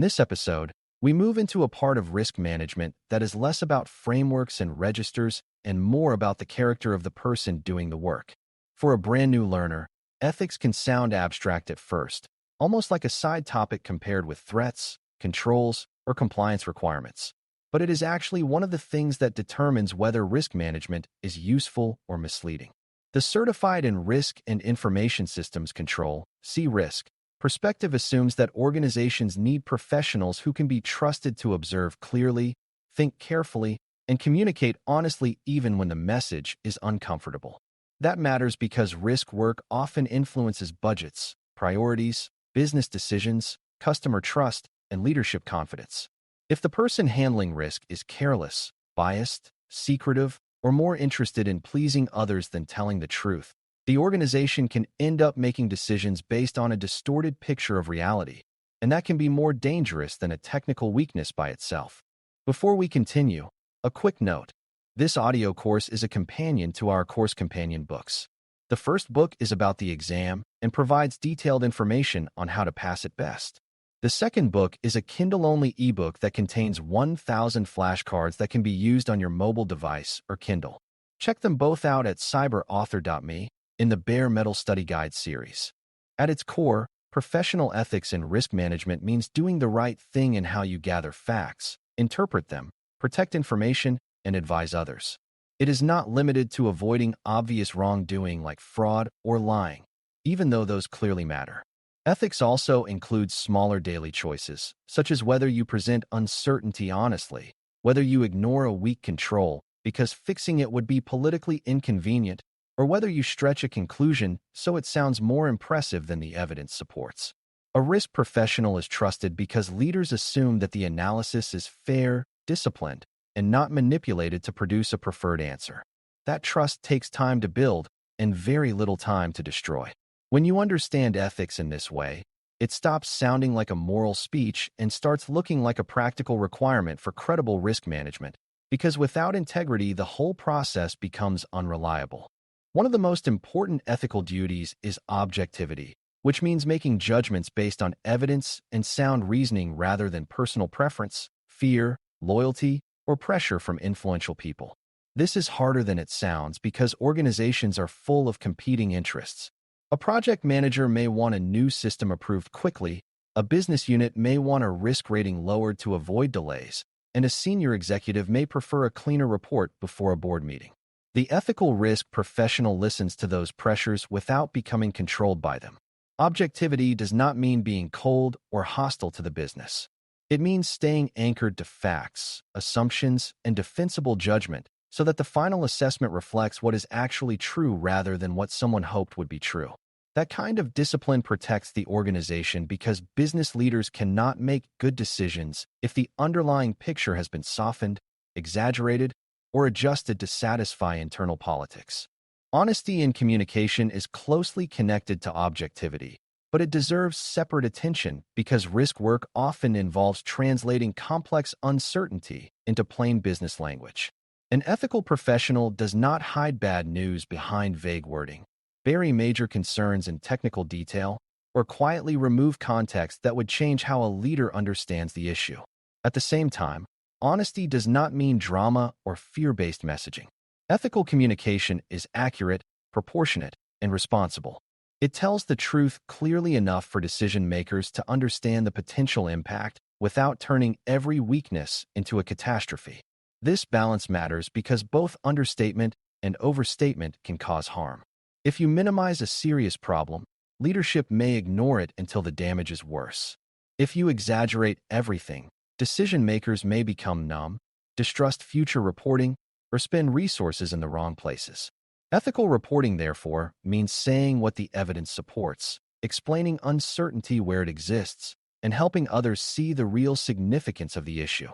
this episode, we move into a part of risk management that is less about frameworks and registers and more about the character of the person doing the work. For a brand new learner, ethics can sound abstract at first, almost like a side topic compared with threats, controls, or compliance requirements. But it is actually one of the things that determines whether risk management is useful or misleading. The Certified in Risk and Information Systems Control (CRISC) perspective assumes that organizations need professionals who can be trusted to observe clearly, think carefully, and communicate honestly even when the message is uncomfortable. That matters because risk work often influences budgets, priorities, business decisions, customer trust, and leadership confidence. If the person handling risk is careless, biased, secretive, or more interested in pleasing others than telling the truth, the organization can end up making decisions based on a distorted picture of reality, and that can be more dangerous than a technical weakness by itself. Before we continue, a quick note. This audio course is a companion to our course companion books. The first book is about the exam and provides detailed information on how to pass it best. The second book is a Kindle-only ebook that contains 1,000 flashcards that can be used on your mobile device or Kindle. Check them both out at cyberauthor.me in the Bare Metal Study Guide series. At its core, professional ethics and risk management means doing the right thing in how you gather facts, interpret them, protect information, and advise others. It is not limited to avoiding obvious wrongdoing like fraud or lying, even though those clearly matter. Ethics also includes smaller daily choices, such as whether you present uncertainty honestly, whether you ignore a weak control because fixing it would be politically inconvenient, or whether you stretch a conclusion so it sounds more impressive than the evidence supports. A risk professional is trusted because leaders assume that the analysis is fair, disciplined, and not manipulated to produce a preferred answer. That trust takes time to build and very little time to destroy. When you understand ethics in this way, it stops sounding like a moral speech and starts looking like a practical requirement for credible risk management, because without integrity, the whole process becomes unreliable. One of the most important ethical duties is objectivity, which means making judgments based on evidence and sound reasoning rather than personal preference, fear, loyalty, or pressure from influential people. This is harder than it sounds because organizations are full of competing interests. A project manager may want a new system approved quickly, a business unit may want a risk rating lowered to avoid delays, and a senior executive may prefer a cleaner report before a board meeting. The ethical risk professional listens to those pressures without becoming controlled by them. Objectivity does not mean being cold or hostile to the business. It means staying anchored to facts, assumptions, and defensible judgment so that the final assessment reflects what is actually true rather than what someone hoped would be true. That kind of discipline protects the organization because business leaders cannot make good decisions if the underlying picture has been softened, exaggerated, or adjusted to satisfy internal politics. Honesty in communication is closely connected to objectivity, but it deserves separate attention because risk work often involves translating complex uncertainty into plain business language. An ethical professional does not hide bad news behind vague wording, bury major concerns in technical detail, or quietly remove context that would change how a leader understands the issue. At the same time, honesty does not mean drama or fear-based messaging. Ethical communication is accurate, proportionate, and responsible. It tells the truth clearly enough for decision-makers to understand the potential impact without turning every weakness into a catastrophe. This balance matters because both understatement and overstatement can cause harm. If you minimize a serious problem, leadership may ignore it until the damage is worse. If you exaggerate everything, decision-makers may become numb, distrust future reporting, or spend resources in the wrong places. Ethical reporting, therefore, means saying what the evidence supports, explaining uncertainty where it exists, and helping others see the real significance of the issue.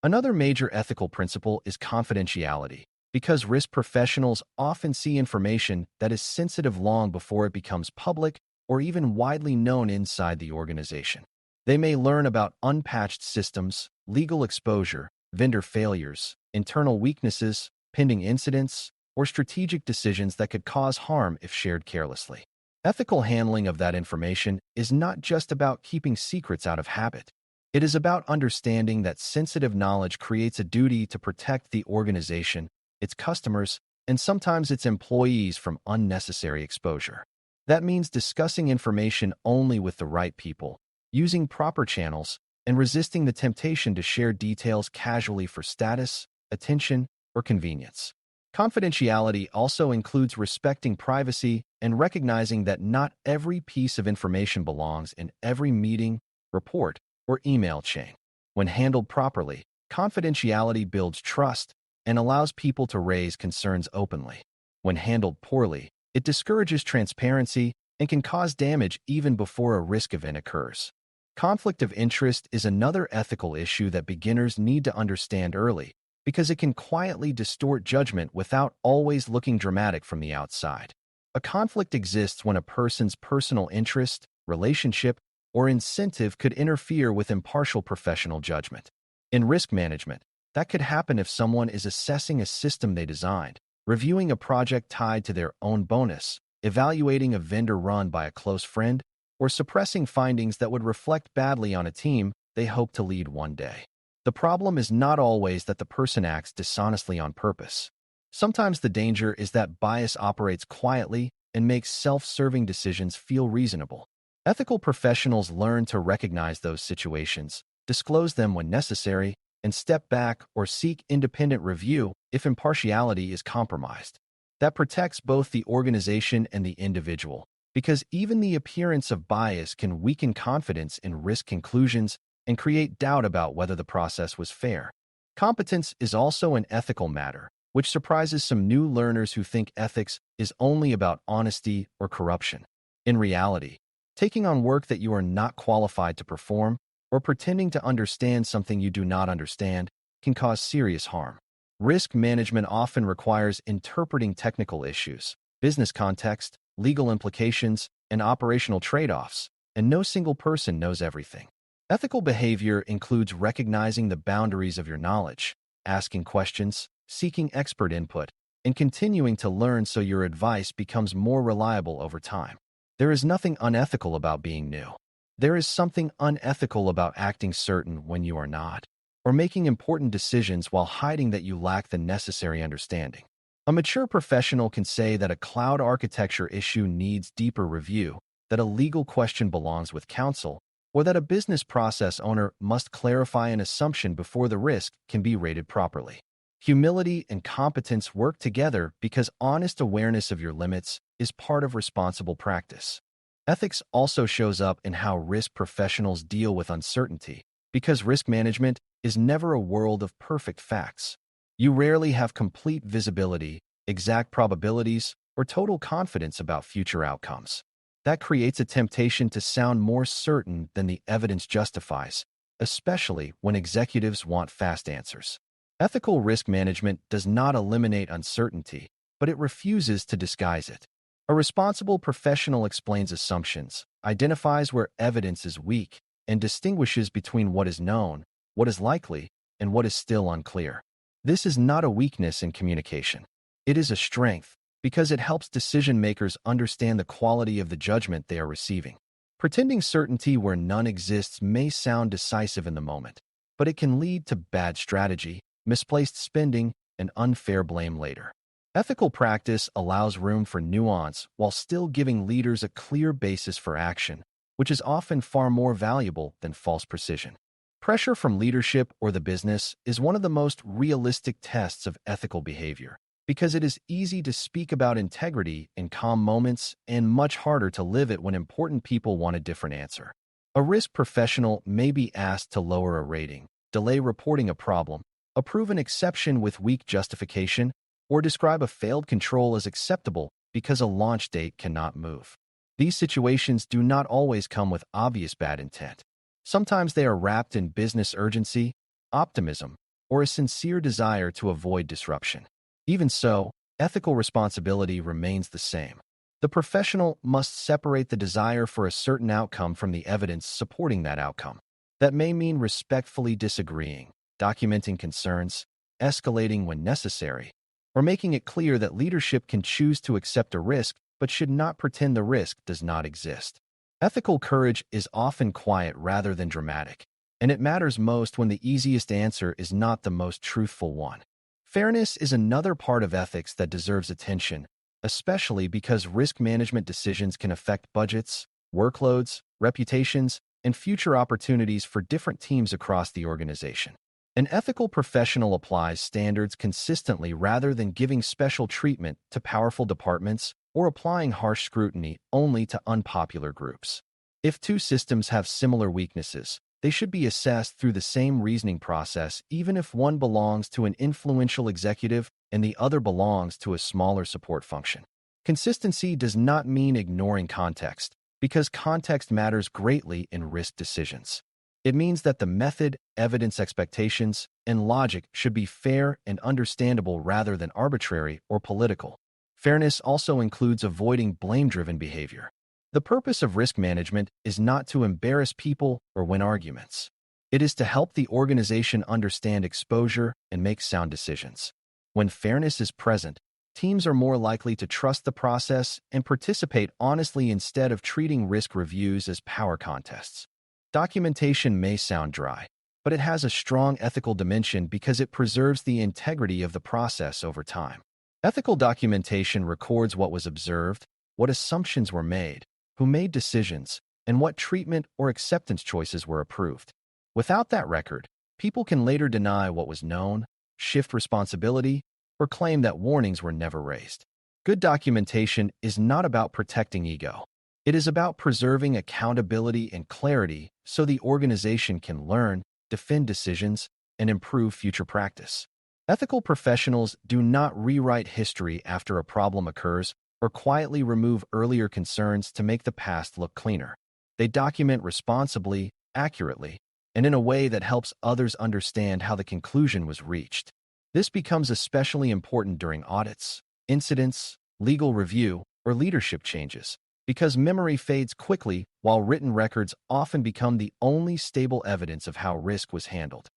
Another major ethical principle is confidentiality, because risk professionals often see information that is sensitive long before it becomes public or even widely known inside the organization. They may learn about unpatched systems, legal exposure, vendor failures, internal weaknesses, pending incidents, or strategic decisions that could cause harm if shared carelessly. Ethical handling of that information is not just about keeping secrets out of habit. It is about understanding that sensitive knowledge creates a duty to protect the organization, its customers, and sometimes its employees from unnecessary exposure. That means discussing information only with the right people, using proper channels, and resisting the temptation to share details casually for status, attention, or convenience. Confidentiality also includes respecting privacy and recognizing that not every piece of information belongs in every meeting, report, or email chain. When handled properly, confidentiality builds trust and allows people to raise concerns openly. When handled poorly, it discourages transparency and can cause damage even before a risk event occurs. Conflict of interest is another ethical issue that beginners need to understand early, because it can quietly distort judgment without always looking dramatic from the outside. A conflict exists when a person's personal interest, relationship, or incentive could interfere with impartial professional judgment. In risk management, that could happen if someone is assessing a system they designed, reviewing a project tied to their own bonus, evaluating a vendor run by a close friend, or suppressing findings that would reflect badly on a team they hope to lead one day. The problem is not always that the person acts dishonestly on purpose. Sometimes the danger is that bias operates quietly and makes self-serving decisions feel reasonable. Ethical professionals learn to recognize those situations, disclose them when necessary, and step back or seek independent review if impartiality is compromised. That protects both the organization and the individual, because even the appearance of bias can weaken confidence in risk conclusions and create doubt about whether the process was fair. Competence is also an ethical matter, which surprises some new learners who think ethics is only about honesty or corruption. In reality, taking on work that you are not qualified to perform or pretending to understand something you do not understand can cause serious harm. Risk management often requires interpreting technical issues, business context, legal implications, and operational trade-offs, and no single person knows everything. Ethical behavior includes recognizing the boundaries of your knowledge, asking questions, seeking expert input, and continuing to learn so your advice becomes more reliable over time. There is nothing unethical about being new. There is something unethical about acting certain when you are not, or making important decisions while hiding that you lack the necessary understanding. A mature professional can say that a cloud architecture issue needs deeper review, that a legal question belongs with counsel, or that a business process owner must clarify an assumption before the risk can be rated properly. Humility and competence work together because honest awareness of your limits is part of responsible practice. Ethics also shows up in how risk professionals deal with uncertainty, because risk management is never a world of perfect facts. You rarely have complete visibility, exact probabilities, or total confidence about future outcomes. That creates a temptation to sound more certain than the evidence justifies, especially when executives want fast answers. Ethical risk management does not eliminate uncertainty, but it refuses to disguise it. A responsible professional explains assumptions, identifies where evidence is weak, and distinguishes between what is known, what is likely, and what is still unclear. This is not a weakness in communication. It is a strength, because it helps decision-makers understand the quality of the judgment they are receiving. Pretending certainty where none exists may sound decisive in the moment, but it can lead to bad strategy, misplaced spending, and unfair blame later. Ethical practice allows room for nuance while still giving leaders a clear basis for action, which is often far more valuable than false precision. Pressure from leadership or the business is one of the most realistic tests of ethical behavior, because it is easy to speak about integrity in calm moments and much harder to live it when important people want a different answer. A risk professional may be asked to lower a rating, delay reporting a problem, approve an exception with weak justification, or describe a failed control as acceptable because a launch date cannot move. These situations do not always come with obvious bad intent. Sometimes they are wrapped in business urgency, optimism, or a sincere desire to avoid disruption. Even so, ethical responsibility remains the same. The professional must separate the desire for a certain outcome from the evidence supporting that outcome. That may mean respectfully disagreeing, documenting concerns, escalating when necessary, or making it clear that leadership can choose to accept a risk but should not pretend the risk does not exist. Ethical courage is often quiet rather than dramatic. and it matters most when the easiest answer is not the most truthful one. Fairness is another part of ethics that deserves attention, especially because risk management decisions can affect budgets, workloads, reputations, and future opportunities for different teams across the organization. An ethical professional applies standards consistently rather than giving special treatment to powerful departments or applying harsh scrutiny only to unpopular groups. If two systems have similar weaknesses, they should be assessed through the same reasoning process even if one belongs to an influential executive and the other belongs to a smaller support function. Consistency does not mean ignoring context, because context matters greatly in risk decisions. It means that the method, evidence expectations, and logic should be fair and understandable rather than arbitrary or political. Fairness also includes avoiding blame-driven behavior. The purpose of risk management is not to embarrass people or win arguments. It is to help the organization understand exposure and make sound decisions. When fairness is present, teams are more likely to trust the process and participate honestly instead of treating risk reviews as power contests. Documentation may sound dry, but it has a strong ethical dimension because it preserves the integrity of the process over time. Ethical documentation records what was observed, what assumptions were made, who made decisions, and what treatment or acceptance choices were approved. Without that record, people can later deny what was known, shift responsibility, or claim that warnings were never raised. Good documentation is not about protecting ego. It is about preserving accountability and clarity so the organization can learn, defend decisions, and improve future practice. Ethical professionals do not rewrite history after a problem occurs or quietly remove earlier concerns to make the past look cleaner. They document responsibly, accurately, and in a way that helps others understand how the conclusion was reached. This becomes especially important during audits, incidents, legal review, or leadership changes, because memory fades quickly while written records often become the only stable evidence of how risk was handled.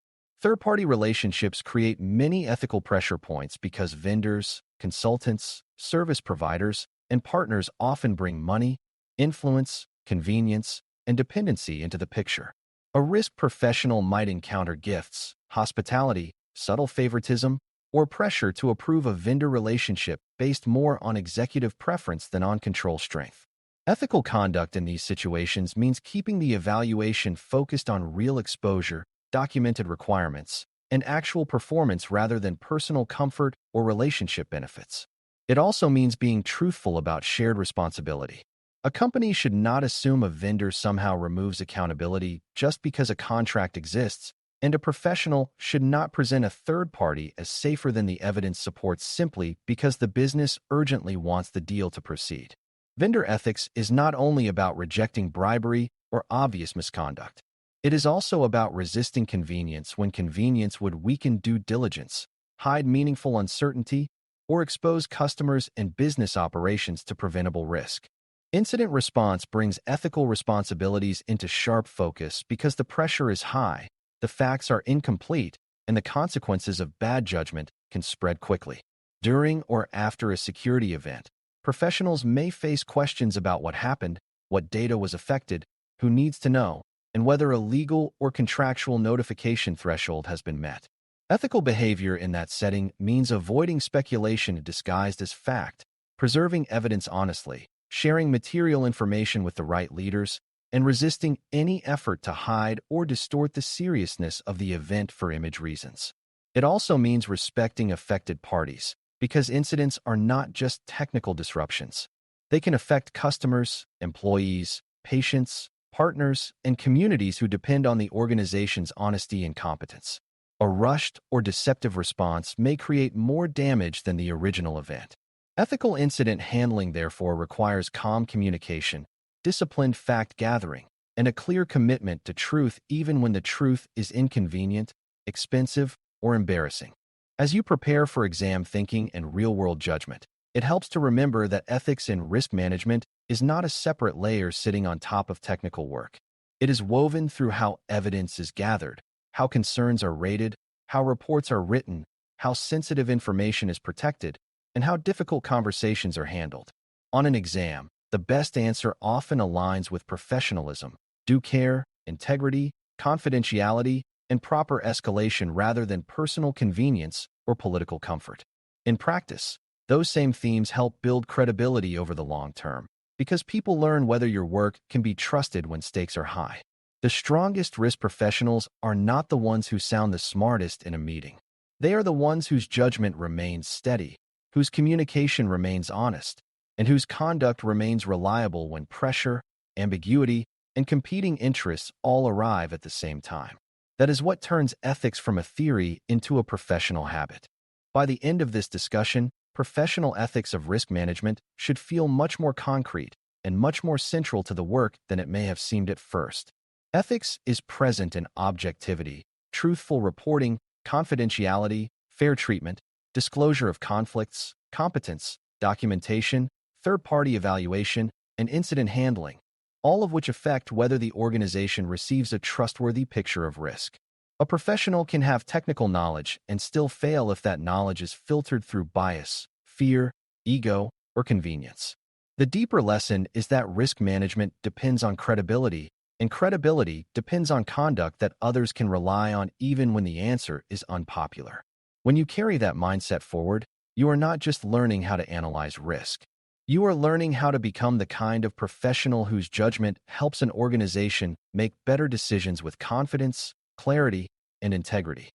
Third-party relationships create many ethical pressure points because vendors, consultants, service providers, and partners often bring money, influence, convenience, and dependency into the picture. A risk professional might encounter gifts, hospitality, subtle favoritism, or pressure to approve a vendor relationship based more on executive preference than on control strength. Ethical conduct in these situations means keeping the evaluation focused on real exposure, documented requirements, and actual performance rather than personal comfort or relationship benefits. It also means being truthful about shared responsibility. A company should not assume a vendor somehow removes accountability just because a contract exists, and a professional should not present a third party as safer than the evidence supports simply because the business urgently wants the deal to proceed. Vendor ethics is not only about rejecting bribery or obvious misconduct. It is also about resisting convenience when convenience would weaken due diligence, hide meaningful uncertainty, or expose customers and business operations to preventable risk. Incident response brings ethical responsibilities into sharp focus because the pressure is high, the facts are incomplete, and the consequences of bad judgment can spread quickly. During or after a security event, professionals may face questions about what happened, what data was affected, who needs to know, and whether a legal or contractual notification threshold has been met. Ethical behavior in that setting means avoiding speculation disguised as fact, preserving evidence honestly, sharing material information with the right leaders, and resisting any effort to hide or distort the seriousness of the event for image reasons. It also means respecting affected parties, because incidents are not just technical disruptions. They can affect customers, employees, patients, partners, and communities who depend on the organization's honesty and competence. A rushed or deceptive response may create more damage than the original event. Ethical incident handling, therefore, requires calm communication, disciplined fact-gathering, and a clear commitment to truth even when the truth is inconvenient, expensive, or embarrassing. As you prepare for exam thinking and real-world judgment, it helps to remember that ethics in risk management is not a separate layer sitting on top of technical work. It is woven through how evidence is gathered, how concerns are rated, how reports are written, how sensitive information is protected, and how difficult conversations are handled. On an exam, the best answer often aligns with professionalism, due care, integrity, confidentiality, and proper escalation rather than personal convenience or political comfort. In practice, those same themes help build credibility over the long term, because people learn whether your work can be trusted when stakes are high. The strongest risk professionals are not the ones who sound the smartest in a meeting. They are the ones whose judgment remains steady, whose communication remains honest, and whose conduct remains reliable when pressure, ambiguity, and competing interests all arrive at the same time. That is what turns ethics from a theory into a professional habit. By the end of this discussion, professional ethics of risk management should feel much more concrete and much more central to the work than it may have seemed at first. Ethics is present in objectivity, truthful reporting, confidentiality, fair treatment, disclosure of conflicts, competence, documentation, third-party evaluation, and incident handling, all of which affect whether the organization receives a trustworthy picture of risk. A professional can have technical knowledge and still fail if that knowledge is filtered through bias, fear, ego, or convenience. The deeper lesson is that risk management depends on credibility, and credibility depends on conduct that others can rely on even when the answer is unpopular. When you carry that mindset forward, you are not just learning how to analyze risk. You are learning how to become the kind of professional whose judgment helps an organization make better decisions with confidence, clarity, and integrity.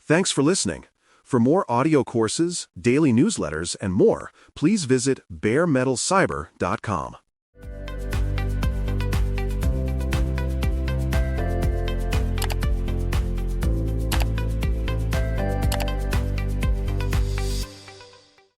Thanks for listening. For more audio courses, daily newsletters, and more, please visit baremetalcyber.com.